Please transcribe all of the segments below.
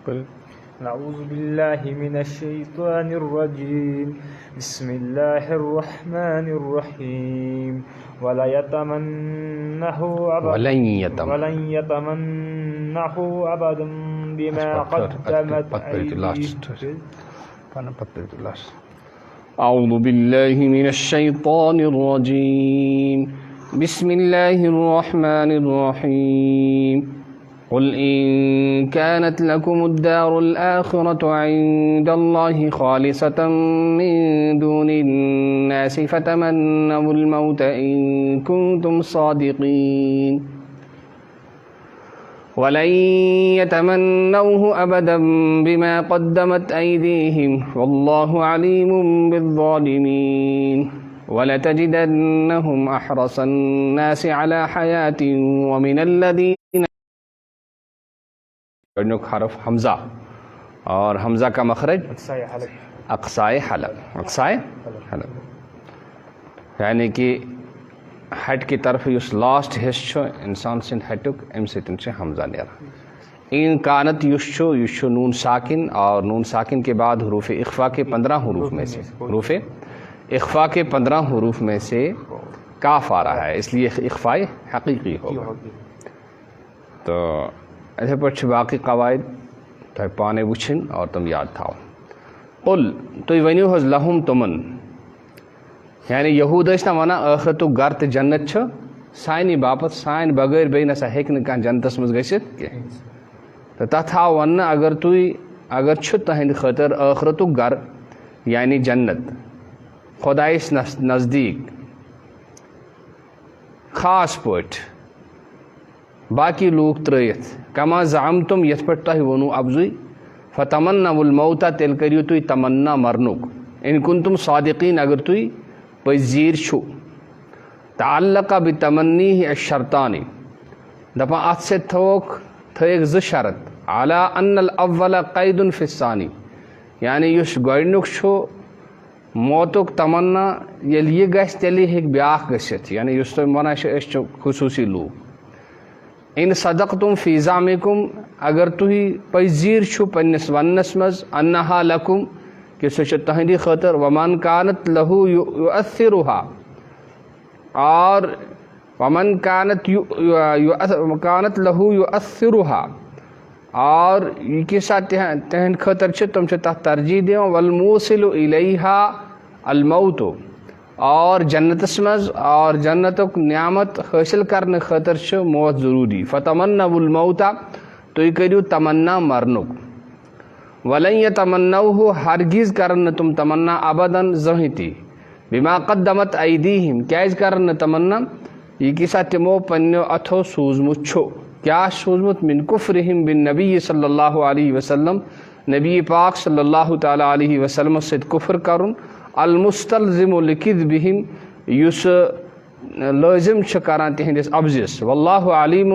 نعوذ باللہ من الشیطان الرجیم بسم اللہ الرحمن الرحیم ولن يتمنه ابدا بما قدمت ایدیہم. اعوذ باللہ من الشیطان الرجیم بسم اللہ الرحمن الرحیم قل إن كانت لكم الدار الآخرة عند الله خالصة من دون الناس فتمنوا الموت إن كنتم صادقين ولن يتمنوه أبدا بما قدمت أيديهم والله عليم بالظالمين ولتجدنهم أحرص الناس على حياة ومن الذين حرف حمزہ اور حمزہ کا مخرج اقصائے حلق یعنی کہ ہٹ کی طرف اس لاسٹ حص انسان سند ہٹک ام سن حمزہ نیرا. ان کانت یش نون ساکن اور نون ساکن کے بعد حروف اخفا کے 15 حروف میں سے کاف آ رہا ہے، اس لیے اخفاء حقیقی ہوگا. تو ایسے پہ باقی قواعد تہ پانے وچھن اور تم یاد تھاو. قل تُہۍ ؤنِو حظ لہم تمن، یعنی یہود ٲسۍ نا وَنان ٲخرتُک گرٕ تہٕ جنت چھُ سانہِ باپت، سانہِ بغٲر بیٚیہِ نسا ہیٚکہِ نہٕ کانٛہہ جنتس منٛز گٔژھِتھ کینٛہہ. تہٕ تتھ آو وننہٕ اگر چھُ تہنٛدِ خٲطرٕ ٲخرتُک گرٕ یعنی جنت خۄدایس نزدیٖک خاص پٲٹھۍ باقی لوگ ترٲیِتھ کما زعمتم یتھ پٲٹھۍ تۄہہِ ووٚنوُ افضُے فتمنوا الموتا تیٚلہِ کٔرِو تُہۍ تمنا مرنُک ان کنتم صادقین اگر تُہۍ پٔزیٖر چھُو. تعلق بتمنیہ الشرطانی دپان اتھ سۭتۍ تھٲیِکھ 2 شرط علی ان الاول قید فی الثانی، یعنی یُس گۄڈنیُک چھُ موتُک تمنا ییٚلہِ یہِ گژھِ تیٚلے ہیٚکہِ بیٛاکھ گٔژھِتھ، یعنی یُس تُہۍ وَنان چھِ أسۍ چھِ خصوٗصی لوٗکھ. ان صدقتم فی زعمکم اگر تُہۍ پٔزیٖر چھُو پنٛنِس وننس منٛز انہا لکم کہ سُہ چھُ تُہنٛدِ خٲطرٕ ومن کانت لہو یؤثرها اور ومن کانت لہو یؤثرها اور یہ کیسا تہنٛدِ خٲطرٕ چھِ تِم چھِ تتھ ترجیح دِوان والموصل الیہا الموت اور جنتس منٛز اور جنتُک نعمت حٲصِل کرنہٕ خٲطرٕ چھُ موت ضروٗری. فتمنوا الموتا تُہۍ کٔرِو تمنا مرنُک. ولن یتمنوہ ہرگز کرن نہٕ تِم تمنا ابدن زٕہٕنۍ تہِ بما قدمت ایدیہم کیازِ کرن نہٕ تمنا یہ کیسا تِمو پننیو اتھو سوٗزمُت چھُ. کیاہ سوٗزمُت من کفرہم بالنبی صلی اللہ علیہ وسلم نبی پاک صلی اللہ تعالیٰ علیہ وسلمس سۭتۍ کفر کرُن المستلزم لکذبہم یُس لٲزم چھُ کران تِہنٛدِس ابزِس. واللہ علیم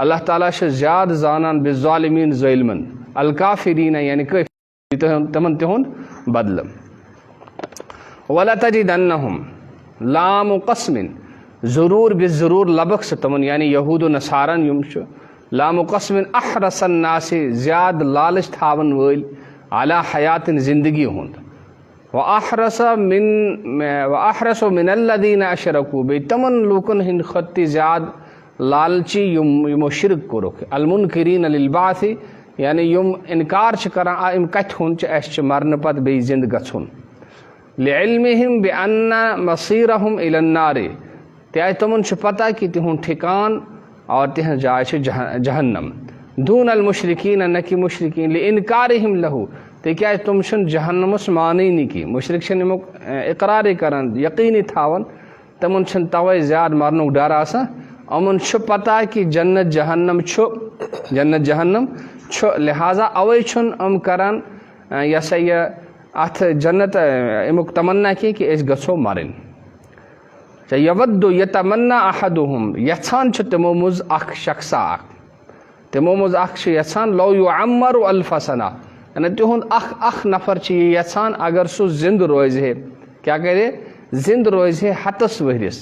اللہ تعالیٰ چھُ زیادٕ زانان بالظالمین ظٲلمن الکافرین یعنی تمن تِہُنٛد بدلہٕ. ولتجدنہم لام قسم ضرور بالضرور لبکھ سُہ تمن یعنی یہود و نصارن یِم چھُ لام قسم احرس الناس زیادٕ لالچ تھاون وٲلۍ علی حیاتن زندگی ہُنٛد. وأحرس من الذین اشرکوا بیٚیہِ تمن لوٗکن ہٕنٛدِ کھۄتہٕ تہِ زیادٕ لالچی یِمو شرک کوٚرُکھ المنکرین للبعث یعنی یِم انکار چھِ کران امہِ کتھِ ہُنٛد چھُ اَسہِ چھُ مرنہٕ پتہٕ بیٚیہِ زندٕ گژھُن. لعلمہم بأن مصیرہم الی النار تِکیازِ تمن چھُ پتہ کہِ تِہُنٛد ٹھِکان اور تِہنٛز جاے چھِ جہنم. دوٗن المشرکین نہ کہِ مشرکین لانکارہم لہو تِکیازِ تِم چھِنہٕ جہنمس مانٲنی کینٛہہ. مشرک چھِنہٕ امیُک اقرارے کران یقیٖنی تھاوان تِمن چھُنہٕ توے زیادٕ مرنُک ڈر آسان. یِمن چھُ پتہ کہِ جنت جہنم چھُ لہٰذا اوے چھُنہٕ یِم کران یہ سا یہِ اتھ جنت امیُک تمنا کینٛہہ کہِ أسۍ گژھو مرٕنۍ. یود یتمنا احدہم یژھان چھُ تِمو منٛز اکھ شخصا اکھ چھُ یژھان لو یعمر الف سنہ یعنی تِہُنٛد اکھ نفر چھُ یہِ یژھان اگر سُہ زندٕ روزِ ہے کیٛاہ کرِ زندٕ روزِ ہے 100 ؤرِس.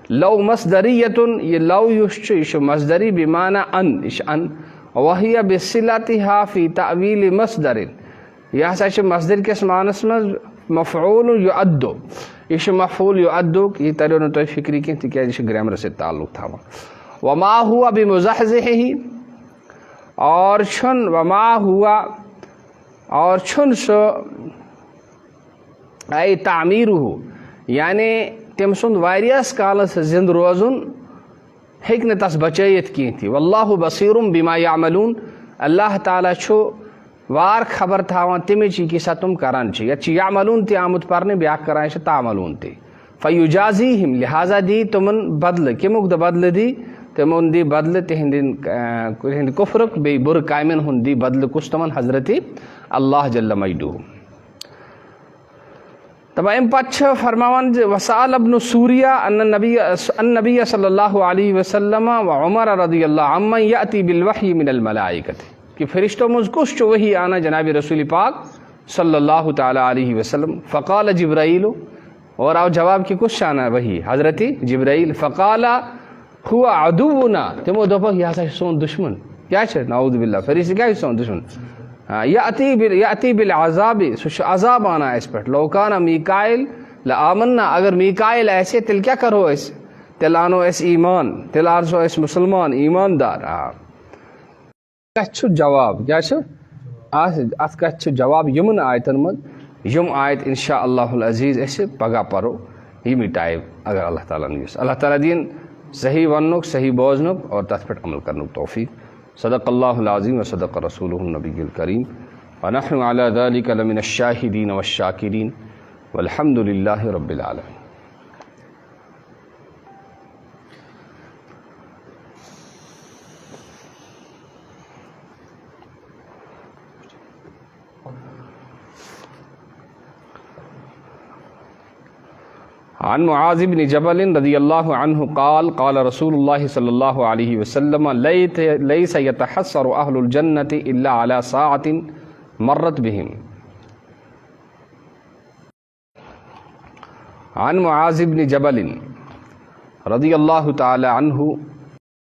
لو مصدریتن یہ لو یُس چھُ یہِ چھُ مصدری بمعنی ان یہِ چھُ ان وهي بصلتها في تأويل مصدر یہ ہسا چھ مصدر کس معنس مز مفعول یعدو یہ چھ مفعول یعدو یہ تریو نہ تو فکری کی تکیاز یہ گرامر سے تعلق تھا وما ہوا بمزحزحه اور چھن وما ہوا اور چھن سو ای تعمیرہ یعنی تم سند واریاس کالس زند روزن ہیک نہ تس بچیت کی تھی واللہ بصیر بما یعملون اللہ تعالیٰ چھو وار خبر تھاوان تمے چی کی سا تم کران چی اچھی یعملون تی آمد پرنے بیاہ کرائیں سے تعملون تی فیجازیہم لہذا دی تمن بدل کمک دا بدل دی تمن دی بدل تہند کفرک بے بر قائمن ہن دی بدل کستمن حضرت اللہ جل مجدو تبا ام پچھ فرماوان وسال ابن سوریہ ان نبی صلی اللہ علیہ وسلم و عمر رضی اللہ عنہ یأتی بالوحی من الملائکت کہ فرشتوں مز کچھ چو وہی آنا جناب رسول پاک صلی اللہ تعالی علیہ وسلم فقال جبرائیل اور آو جواب کی کچھ آنا وہی حضرت جبرائیل فقال هو عدونا تمو دوپا یہ سا سون دشمن کیا چھے نعوذ باللہ فرشت کیا سون دشمن یأتی بالعذاب عذاب آنا اس پر لو کان میکائل لآمنا اگر میکائل ایسے تل کیا کرو ایسے تل آنو اس ایمان تل آرسو اس مسلمان ایماندار کچھ جواب کیا چھو اس کچھ جواب یمن آیتن مد یم آیت انشاءاللہ العزیز ایسے پگا پرو یمی ٹائم اگر اللہ تعالیٰ نیس اللہ تعالیٰ دین صحیح ونک صحیح بوزنک اور تثبت عمل کرنک توفیق صدق اللہ العظیم و صدق رسولہ النبی الکریم ونحن علی ذلک لمن الشاہدین والشاکرین والحمد للہ رب العالمین. عن معاذ بن جبل رضی اللہ عنہ قال قال رسول اللہ صلی اللہ علیہ وسلم لیس یتحسر اہل الجنت الا على ساعة مرت بهم. عن معاذ بن جبل رضی اللہ تعالی عنہ